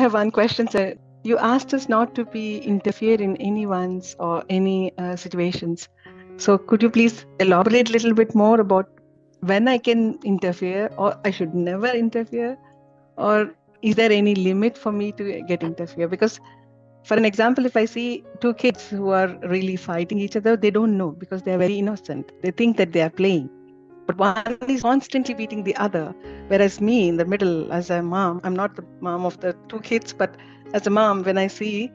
have one question, sir. You asked us not to be interfere in anyone's or any situations. So could you please elaborate a little bit more about when I can interfere, or I should never interfere, or is there any limit for me to get interfere? Because, for an example, if I see two kids who are really fighting each other, they don't know because they are very innocent. They think that they are playing. But one is constantly beating the other. Whereas me in the middle, as a mom, I'm not the mom of the two kids, but as a mom, when I see,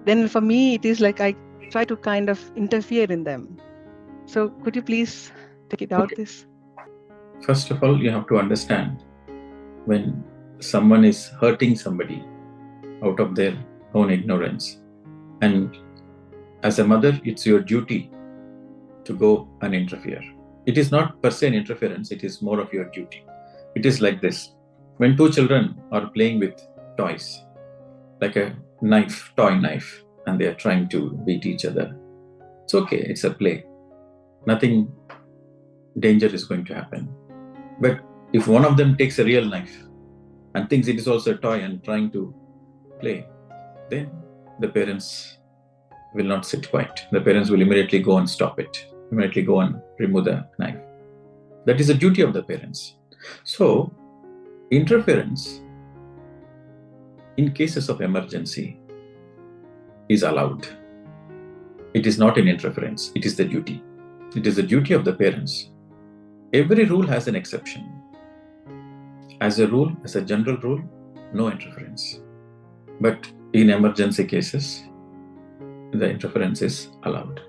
then for me, it is like I try to kind of interfere in them. So could you please take it out this? First of all, you have to understand when someone is hurting somebody out of their own ignorance. And as a mother, it's your duty to go and interfere. It is not per se an interference, it is more of your duty. It is like this. When two children are playing with toys, like a knife, toy knife, and they are trying to beat each other, it's okay, it's a play. Nothing danger is going to happen. But if one of them takes a real knife and thinks it is also a toy and trying to play, then the parents will not sit quiet. The parents will immediately go and stop it, immediately go and remove the knife. That is the duty of the parents. So, interference in cases of emergency is allowed. It is not an interference, it is the duty. It is the duty of the parents. Every rule has an exception. As a rule, as a general rule, no interference. But in emergency cases, the interference is allowed.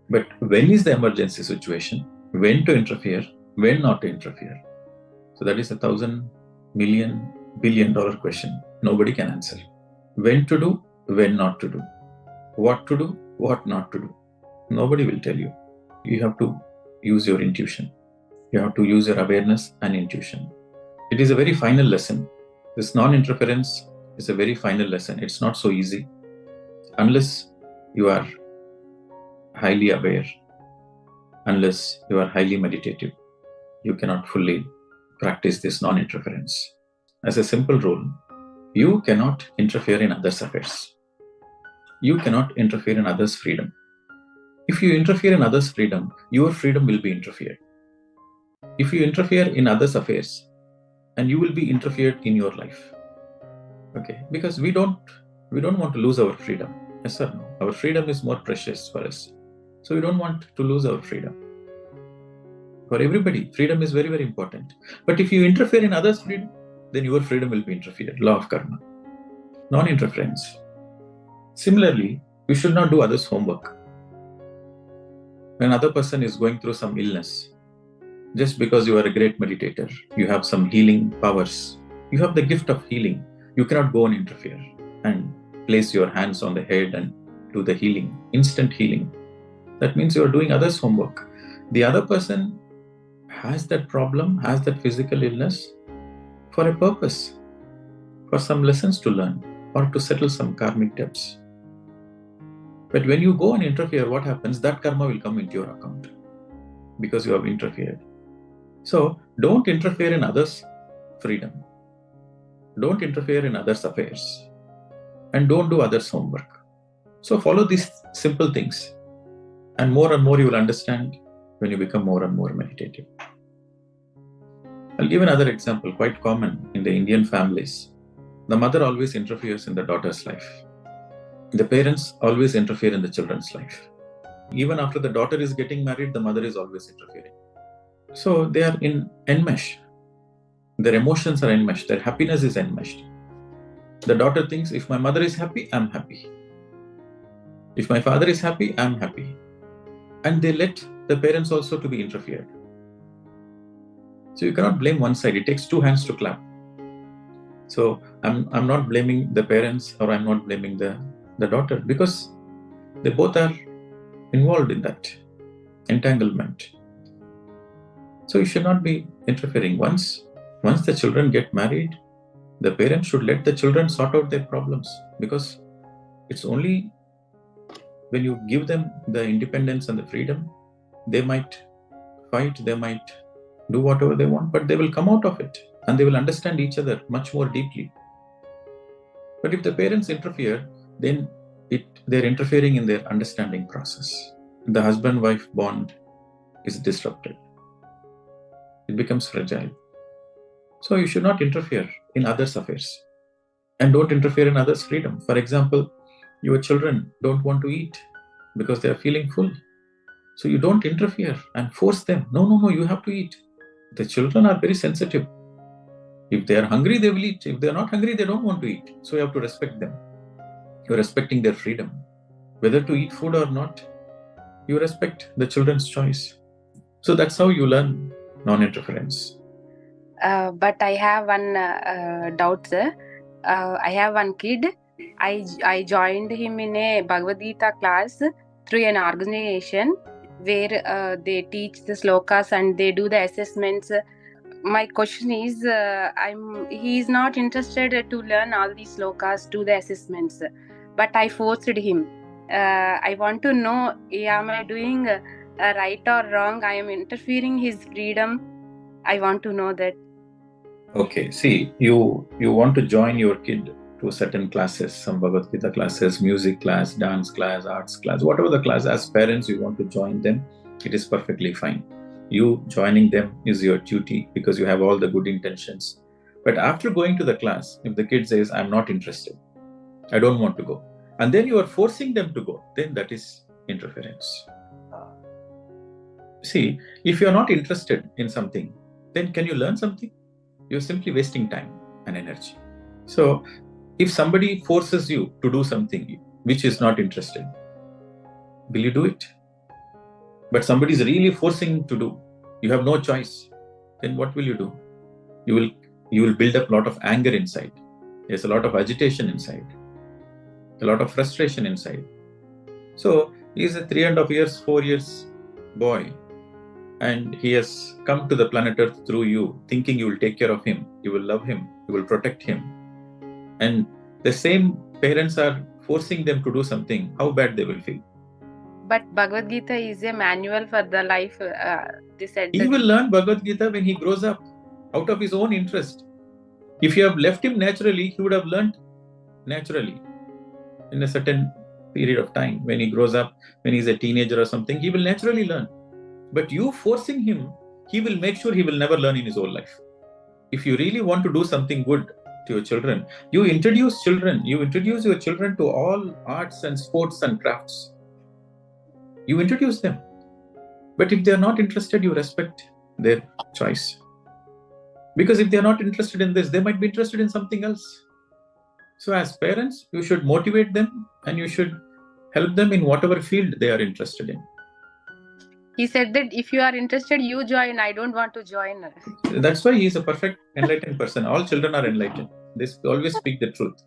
But when is the emergency situation? When to interfere? When not to interfere? So that is $1,000 million billion question. Nobody can answer. When to do, when not to do. What to do, what not to do. Nobody will tell you. You have to use your intuition. You have to use your awareness and intuition. It is a very final lesson. This non-interference is a very final lesson. It's not so easy. Unless you are highly aware, unless you are highly meditative, you cannot fully practice this non-interference. As a simple rule, you cannot interfere in others' affairs. You cannot interfere in others' freedom. If you interfere in others' freedom, your freedom will be interfered. If you interfere in others' affairs, and you will be interfered in your life. Okay, because we don't want to lose our freedom. Yes or no? Our freedom is more precious for us. So we don't want to lose our freedom. For everybody, freedom is very, very important. But if you interfere in others' freedom, then your freedom will be interfered. Law of karma. Non-interference. Similarly, you should not do others' homework. When another person is going through some illness, just because you are a great meditator, you have some healing powers, you have the gift of healing, you cannot go and interfere and place your hands on the head and do the healing, instant healing. That means you are doing others' homework. The other person has that problem, has that physical illness for a purpose, for some lessons to learn or to settle some karmic debts. But when you go and interfere, what happens? That karma will come into your account because you have interfered. So don't interfere in others' freedom. Don't interfere in others' affairs. And don't do others' homework. So follow these simple things. And more you will understand when you become more and more meditative. I'll give another example, quite common in the Indian families. The mother always interferes in the daughter's life. The parents always interfere in the children's life. Even after the daughter is getting married, the mother is always interfering. So they are in enmesh. Their emotions are enmeshed. Their happiness is enmeshed. The daughter thinks, if my mother is happy, I'm happy. If my father is happy, I'm happy. And they let the parents also to be interfered. So you cannot blame one side. It takes two hands to clap. So I'm not blaming the parents or I'm not blaming the daughter because they both are involved in that entanglement. So you should not be interfering. Once the children get married, the parents should let the children sort out their problems because it's only when you give them the independence and the freedom, they might fight, they might do whatever they want, but they will come out of it and they will understand each other much more deeply. But if the parents interfere, then they're interfering in their understanding process. The husband-wife bond is disrupted. It becomes fragile. So you should not interfere in others' affairs. And don't interfere in others' freedom. For example, your children don't want to eat because they are feeling full. So you don't interfere and force them. No, you have to eat. The children are very sensitive. If they are hungry, they will eat. If they are not hungry, they don't want to eat. So you have to respect them. You're respecting their freedom. Whether to eat food or not, you respect the children's choice. So that's how you learn non-interference. But I have one doubt, sir. I have one kid. I joined him in a Bhagavad Gita class through an organization where they teach the slokas and they do the assessments. My question is, he is not interested to learn all these slokas, do the assessments, but I forced him. I want to know, am I doing right or wrong? I am interfering his freedom. I want to know that. Okay, see, you want to join your kid to certain classes, some Bhagavad Gita classes, music class, dance class, arts class, whatever the class. As parents, you want to join them, it is perfectly fine. You joining them is your duty because you have all the good intentions. But after going to the class, if the kid says, I'm not interested, I don't want to go, and then you are forcing them to go, then that is interference. See, if you are not interested in something, then can you learn something? You're simply wasting time and energy. So if somebody forces you to do something which is not interested, will you do it? But somebody is really forcing you to do, you have no choice, then what will you do? You will build up a lot of anger inside. There's a lot of agitation inside, a lot of frustration inside. So he's a 3.5 years, 4 years boy, and he has come to the planet Earth through you, thinking you will take care of him, you will love him, you will protect him. And the same parents are forcing them to do something, how bad they will feel. But Bhagavad Gita is a manual for the life. They said he will learn Bhagavad Gita when he grows up, out of his own interest. If you have left him naturally, he would have learned naturally in a certain period of time. When he grows up, when he's a teenager or something, he will naturally learn. But you forcing him, he will make sure he will never learn in his whole life. If you really want to do something good to your children, you introduce your children to all arts and sports and crafts. You introduce them. But if they are not interested, you respect their choice. Because if they are not interested in this, they might be interested in something else. So as parents, you should motivate them and you should help them in whatever field they are interested in. He said that if you are interested, you join. I don't want to join. That's why he is a perfect enlightened person. All children are enlightened. They always speak the truth.